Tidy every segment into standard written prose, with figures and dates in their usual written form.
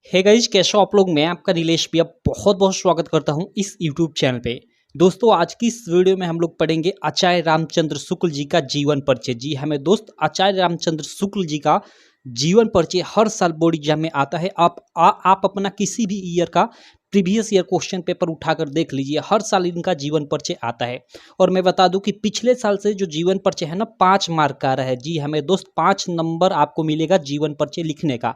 Hey guys, कैसे हो आप लोग। मैं आपका नीलेश भैया बहुत बहुत स्वागत करता हूं इस यूट्यूब चैनल पे। दोस्तों, आज की इस वीडियो में हम लोग पढ़ेंगे आचार्य रामचंद्र शुक्ल जी का जीवन परिचय। जी हमें दोस्त, आचार्य रामचंद्र शुक्ल जी का जीवन परिचय हर साल बोर्ड एग्जाम में आता है। आप अपना किसी भी ईयर का प्रीवियस ईयर क्वेश्चन पेपर उठाकर देख लीजिए, हर साल इनका जीवन परिचय आता है। और मैं बता दूं कि पिछले साल से जो जीवन परिचय है ना, 5 मार्क का रहा है। जी हमें दोस्त 5 नंबर आपको मिलेगा जीवन परिचय लिखने का।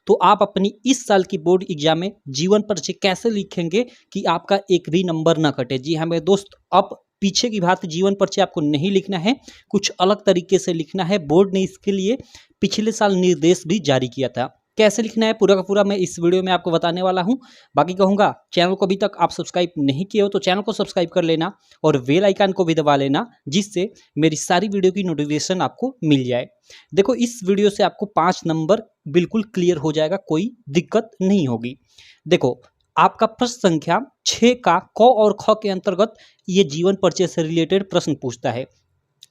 तो आप अपनी इस साल की बोर्ड एग्जाम में जीवन परिचय कैसे लिखेंगे कि आपका एक भी नंबर ना कटे। जी हमें दोस्त, अब पीछे की बात, जीवन परिचय आपको नहीं लिखना है, कुछ अलग तरीके से लिखना है। बोर्ड ने इसके लिए पिछले साल निर्देश भी जारी किया था। कैसे लिखना है पूरा का पूरा मैं इस वीडियो में आपको बताने वाला हूं। बाकी कहूंगा, चैनल को अभी तक आप सब्सक्राइब नहीं किए हो तो चैनल को सब्सक्राइब कर लेना और बेल आइकन को भी दबा लेना, जिससे मेरी सारी वीडियो की नोटिफिकेशन आपको मिल जाए। देखो, इस वीडियो से आपको 5 नंबर बिल्कुल क्लियर हो जाएगा, कोई दिक्कत नहीं होगी। देखो, आपका प्रश्न संख्या 6 का क और ख के अंतर्गत ये जीवन परिचय से रिलेटेड प्रश्न पूछता है।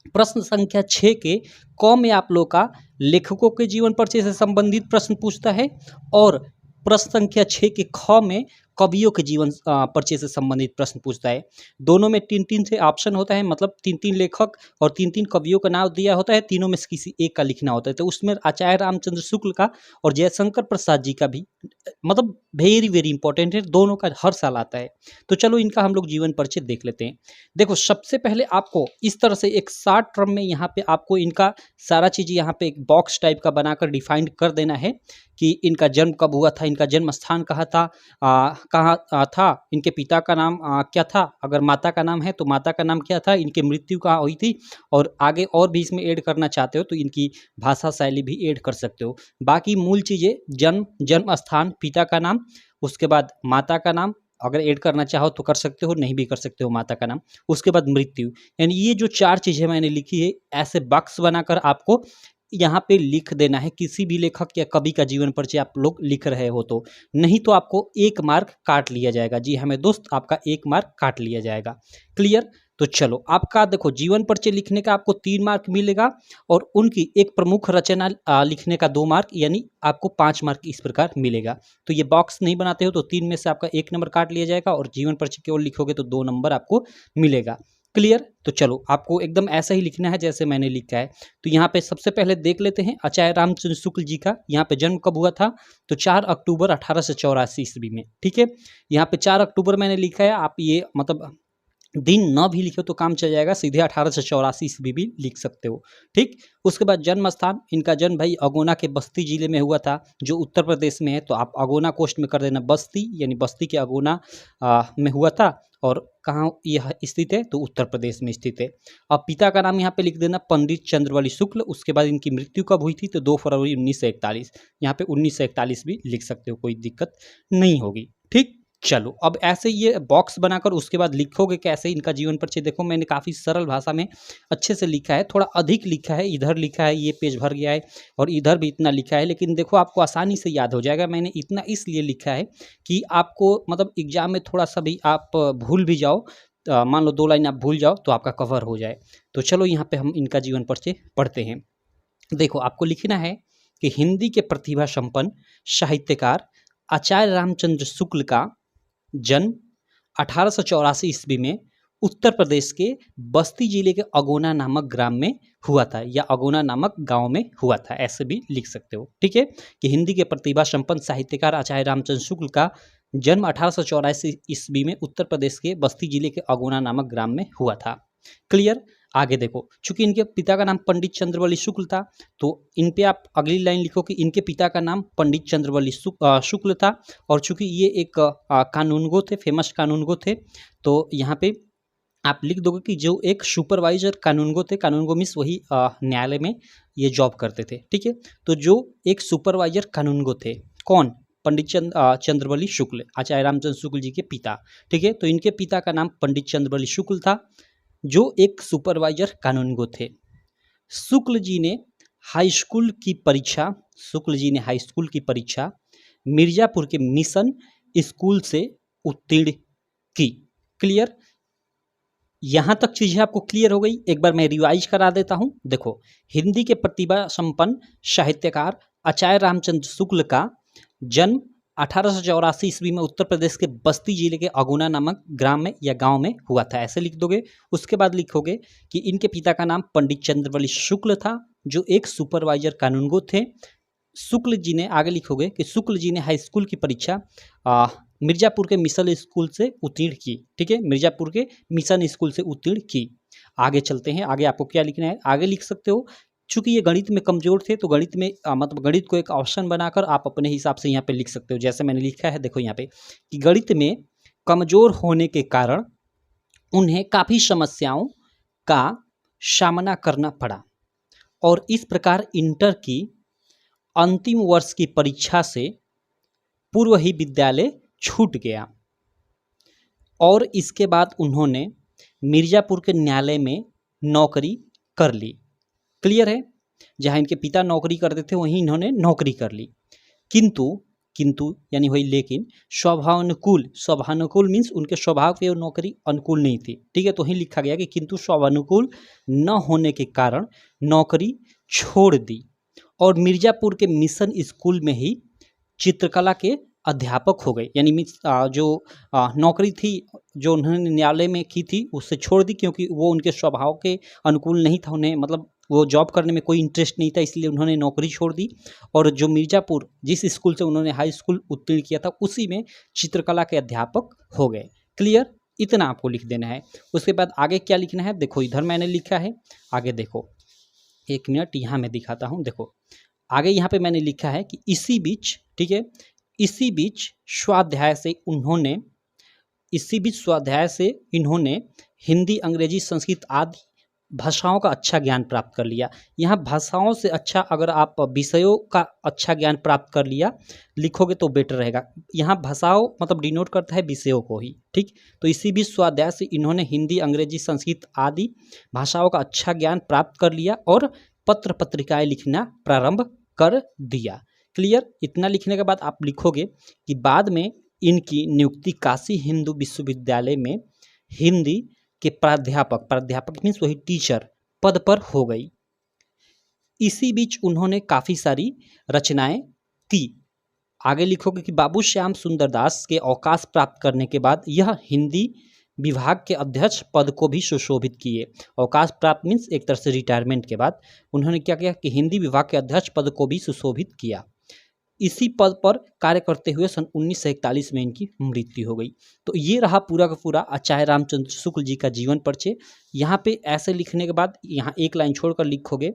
प्रश्न संख्या 6 के क में आप लोग का लेखकों के जीवन परिचय से संबंधित प्रश्न पूछता है और प्रश्न संख्या 6 के ख में कवियों के जीवन परिचय से संबंधित प्रश्न पूछता है। दोनों में 3-3 से ऑप्शन होता है, मतलब 3-3 लेखक और 3-3 कवियों का नाम दिया होता है। तीनों में से किसी एक का लिखना होता है। तो उसमें आचार्य रामचंद्र शुक्ल का और जयशंकर प्रसाद जी का भी, मतलब वेरी वेरी इंपॉर्टेंट है। दोनों का हर साल आता है। तो चलो इनका हम लोग जीवन परिचय देख लेते हैं। देखो, सबसे पहले आपको इस तरह से एक शॉर्ट टर्म में यहाँ पे आपको इनका सारा चीज़ यहाँ पे एक बॉक्स टाइप का बनाकर डिफाइन कर देना है कि इनका जन्म कब हुआ था, इनका जन्म स्थान कहाँ था, कहाँ था, इनके पिता का नाम क्या था, अगर माता का नाम है तो माता का नाम क्या था, इनकी मृत्यु कहाँ हुई थी, और आगे और भी इसमें ऐड करना चाहते हो तो इनकी भाषा शैली भी ऐड कर सकते हो। बाकी मूल चीज़ें, जन्म स्थान, पिता का नाम, उसके बाद माता का नाम, अगर ऐड करना चाहो तो कर सकते हो, नहीं भी कर सकते हो माता का नाम, उसके बाद मृत्यु। यानी ये जो 4 चीज़ें मैंने लिखी है, ऐसे बॉक्स बनाकर आपको यहाँ पे लिख देना है। किसी भी लेखक या कवि का जीवन परिचय आप लोग लिख रहे हो तो, नहीं तो आपको 1 मार्क काट लिया जाएगा। जी हमें दोस्त, आपका 1 मार्क काट लिया जाएगा। क्लियर। तो चलो, आपका देखो जीवन परिचय लिखने का आपको 3 मार्क मिलेगा और उनकी एक प्रमुख रचना लिखने का 2 मार्क, यानी आपको 5 मार्क इस प्रकार मिलेगा। तो ये बॉक्स नहीं बनाते हो तो 3 में से आपका 1 नंबर काट लिया जाएगा और जीवन परिचय केवल लिखोगे तो 2 नंबर आपको मिलेगा। क्लियर। तो चलो, आपको एकदम ऐसा ही लिखना है जैसे मैंने लिखा है। तो यहाँ पे सबसे पहले देख लेते हैं आचार्य रामचंद्र शुक्ल जी का यहाँ पे जन्म कब हुआ था। तो 4 अक्टूबर 1884 ईस्वी में। ठीक है, यहाँ पे 4 अक्टूबर मैंने लिखा है। आप ये मतलब दिन न भी लिखो तो काम चल जाएगा, सीधे 1884 ईस्वी भी लिख सकते हो। ठीक। उसके बाद जन्म स्थान, इनका जन्म भाई अगोना के बस्ती जिले में हुआ था, जो उत्तर प्रदेश में है। तो आप अगोना कोस्ट में कर देना बस्ती, यानी बस्ती के अगोना में हुआ था। और कहाँ यह स्थित है, तो उत्तर प्रदेश में स्थित है। अब पिता का नाम यहाँ पे लिख देना पंडित चंद्रवली शुक्ल। उसके बाद इनकी मृत्यु कब हुई थी, तो 2 फरवरी 1941। यहाँ पे 1941 भी लिख सकते हो, कोई दिक्कत नहीं होगी। ठीक। चलो, अब ऐसे ये बॉक्स बनाकर उसके बाद लिखोगे कैसे इनका जीवन परिचय। देखो, मैंने काफ़ी सरल भाषा में अच्छे से लिखा है, थोड़ा अधिक लिखा है, इधर लिखा है, ये पेज भर गया है और इधर भी इतना लिखा है, लेकिन देखो आपको आसानी से याद हो जाएगा। मैंने इतना इसलिए लिखा है कि आपको मतलब एग्जाम में थोड़ा सा भी आप भूल भी जाओ, मान लो 2 लाइन आप भूल जाओ तो आपका कवर हो जाए। तो चलो यहाँ पे हम इनका जीवन परिचय पढ़ते हैं। देखो, आपको लिखना है कि हिंदी के प्रतिभा संपन्न साहित्यकार आचार्य रामचंद्र शुक्ल का जन्म 1884 ईस्वी में उत्तर प्रदेश के बस्ती जिले के अगोना नामक ग्राम में हुआ था, या अगोना नामक गांव में हुआ था, ऐसे भी लिख सकते हो। ठीक है, कि हिंदी के प्रतिभा संपन्न साहित्यकार आचार्य रामचंद्र शुक्ल का जन्म 1884 ईस्वी में उत्तर प्रदेश के बस्ती जिले के अगोना नामक ग्राम में हुआ था। क्लियर। आगे देखो, चूंकि इनके पिता का नाम पंडित चंद्रवली शुक्ल था, तो इन पे आप अगली लाइन लिखो कि इनके पिता का नाम पंडित चंद्रवली शुक्ल था। और चूंकि ये एक कानूनगो थे, फेमस कानूनगो थे, तो यहाँ पे आप लिख दोगे कि जो एक सुपरवाइजर कानूनगो थे, कानूनगो मीन्स वही न्यायालय में ये जॉब करते थे। ठीक है, तो जो एक सुपरवाइजर कानूनगो थे, कौन, पंडित चंद्रवली शुक्ल, आचार्य रामचंद्र शुक्ल जी के पिता। ठीक है, तो इनके पिता का नाम पंडित चंद्रवली शुक्ल था, जो एक सुपरवाइजर कानूनगो थे। शुक्ल जी ने हाई स्कूल की परीक्षा मिर्जापुर के मिशन स्कूल से उत्तीर्ण की। क्लियर। यहां तक चीजें आपको क्लियर हो गई। एक बार मैं रिवाइज करा देता हूं। देखो, हिंदी के प्रतिभा संपन्न साहित्यकार आचार्य रामचंद्र शुक्ल का जन्म 1884 ईस्वी में उत्तर प्रदेश के बस्ती जिले के अगुना नामक ग्राम में या गांव में हुआ था, ऐसे लिख दोगे। उसके बाद लिखोगे कि इनके पिता का नाम पंडित चंद्रवली शुक्ल था, जो एक सुपरवाइजर कानूनगो थे। शुक्ल जी ने, आगे लिखोगे कि शुक्ल जी ने हाई स्कूल की परीक्षा मिर्जापुर के मिशन स्कूल से उत्तीर्ण की। ठीक है, मिर्जापुर के मिशन स्कूल से उत्तीर्ण की। आगे चलते हैं, आगे आपको क्या लिखना है, आगे लिख सकते हो। चूंकि ये गणित में कमजोर थे तो गणित में मतलब गणित को एक ऑप्शन बनाकर आप अपने हिसाब से यहाँ पे लिख सकते हो। जैसे मैंने लिखा है, देखो यहाँ पे कि गणित में कमजोर होने के कारण उन्हें काफ़ी समस्याओं का सामना करना पड़ा और इस प्रकार इंटर की अंतिम वर्ष की परीक्षा से पूर्व ही विद्यालय छूट गया और इसके बाद उन्होंने मिर्जापुर के न्यायालय में नौकरी कर ली। क्लियर है, जहाँ इनके पिता नौकरी करते थे वहीं इन्होंने नौकरी कर ली। किंतु यानी वही लेकिन स्वभानुकूल मीन्स उनके स्वभाव पे वो नौकरी अनुकूल नहीं थी। ठीक है, तो वहीं लिखा गया कि किंतु स्वभानुकूल न होने के कारण नौकरी छोड़ दी और मिर्जापुर के मिशन स्कूल में ही चित्रकला के अध्यापक हो गए। यानी जो नौकरी थी जो उन्होंने न्यायालय में की थी उससे छोड़ दी, क्योंकि वो उनके स्वभाव के अनुकूल नहीं था। उन्हें मतलब वो जॉब करने में कोई इंटरेस्ट नहीं था, इसलिए उन्होंने नौकरी छोड़ दी और जो मिर्जापुर जिस स्कूल से उन्होंने हाई स्कूल उत्तीर्ण किया था उसी में चित्रकला के अध्यापक हो गए। क्लियर, इतना आपको लिख देना है। उसके बाद आगे क्या लिखना है, देखो इधर मैंने लिखा है, आगे देखो, एक मिनट यहाँ मैं दिखाता हूँ। देखो आगे यहाँ पे मैंने लिखा है कि इसी बीच, ठीक है, इसी बीच स्वाध्याय से इन्होंने हिंदी, अंग्रेजी, संस्कृत आदि भाषाओं का अच्छा ज्ञान प्राप्त कर लिया। यहाँ भाषाओं से अच्छा अगर आप विषयों का अच्छा ज्ञान प्राप्त कर लिया लिखोगे तो बेटर रहेगा। यहाँ भाषाओं मतलब डिनोट करता है विषयों को ही। ठीक, तो इसी बीच स्वाध्याय से इन्होंने हिंदी, अंग्रेजी, संस्कृत आदि भाषाओं का अच्छा ज्ञान प्राप्त कर लिया और पत्र पत्रिकाएं लिखना प्रारंभ कर दिया। क्लियर, इतना लिखने के बाद आप लिखोगे कि बाद में इनकी नियुक्ति काशी हिंदू विश्वविद्यालय में हिंदी के प्राध्यापक मीन्स वही टीचर पद पर हो गई। इसी बीच उन्होंने काफ़ी सारी रचनाएं की। आगे लिखोगे कि बाबू श्याम सुंदर दास के अवकाश प्राप्त करने के बाद यह हिंदी विभाग के अध्यक्ष पद को भी सुशोभित किए। अवकाश प्राप्त मीन्स एक तरह से रिटायरमेंट के बाद उन्होंने क्या किया कि हिंदी विभाग के अध्यक्ष पद को भी सुशोभित किया। इसी पद पर कार्य करते हुए सन 1941 में इनकी मृत्यु हो गई। तो ये रहा पूरा का पूरा आचार्य रामचंद्र शुक्ल जी का जीवन परिचय। यहाँ पे ऐसे लिखने के बाद यहाँ एक लाइन छोड़कर लिखोगे,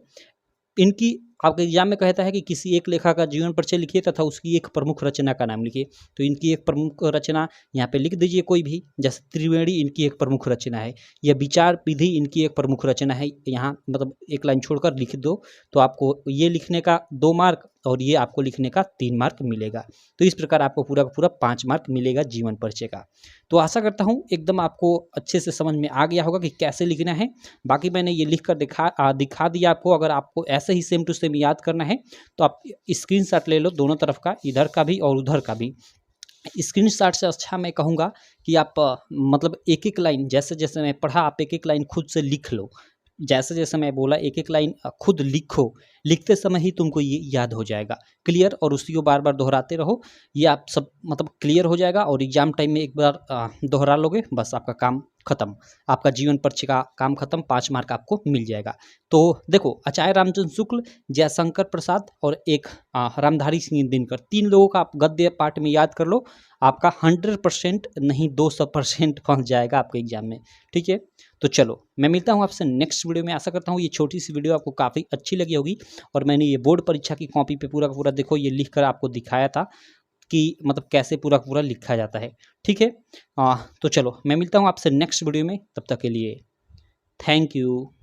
इनकी आपके एग्जाम में कहता है कि किसी एक लेखक का जीवन परिचय लिखिए तथा उसकी एक प्रमुख रचना का नाम लिखिए। तो इनकी एक प्रमुख रचना यहाँ पे लिख दीजिए कोई भी, जैसे त्रिवेणी इनकी एक प्रमुख रचना है, या विचार विधि इनकी एक प्रमुख रचना है। यहाँ मतलब एक लाइन छोड़कर लिख दो तो आपको ये लिखने का 2 मार्क और ये आपको लिखने का 3 मार्क मिलेगा। तो इस प्रकार आपको पूरा का पूरा 5 मार्क मिलेगा जीवन परिचय का। तो आशा करता हूँ एकदम आपको अच्छे से समझ में आ गया होगा कि कैसे लिखना है। बाकी मैंने ये लिख कर दिखा दिया आपको। अगर आपको ऐसे ही सेम टू सेम याद करना है तो आप स्क्रीनशॉट ले लो दोनों तरफ का, इधर का भी और उधर का भी। स्क्रीनशॉट से अच्छा मैं कहूँगा कि आप मतलब एक एक लाइन जैसे जैसे मैं पढ़ा आप एक एक लाइन खुद से लिख लो। जैसे जैसे मैं बोला एक एक लाइन खुद लिखो, लिखते समय ही तुमको ये याद हो जाएगा। क्लियर, और उसी को बार बार दोहराते रहो, ये आप सब मतलब क्लियर हो जाएगा और एग्जाम टाइम में एक बार दोहरा लोगे, बस आपका काम खत्म, आपका जीवन परिचय का काम खत्म, 5 मार्क आपको मिल जाएगा। तो देखो आचार्य रामचंद्र शुक्ल, जयशंकर प्रसाद और एक रामधारी सिंह दिनकर, 3 लोगों का आप गद्य पाठ में याद कर लो, आपका 100% नहीं 200% पहुँच जाएगा आपके एग्जाम में। ठीक है, तो चलो मैं मिलता हूँ आपसे नेक्स्ट वीडियो में। आशा करता हूँ ये छोटी सी वीडियो आपको काफ़ी अच्छी लगी होगी और मैंने ये बोर्ड परीक्षा की कॉपी पे पूरा का पूरा देखो ये लिख कर आपको दिखाया था कि मतलब कैसे पूरा का पूरा लिखा जाता है। ठीक है, तो चलो मैं मिलता हूँ आपसे नेक्स्ट वीडियो में, तब तक के लिए थैंक यू।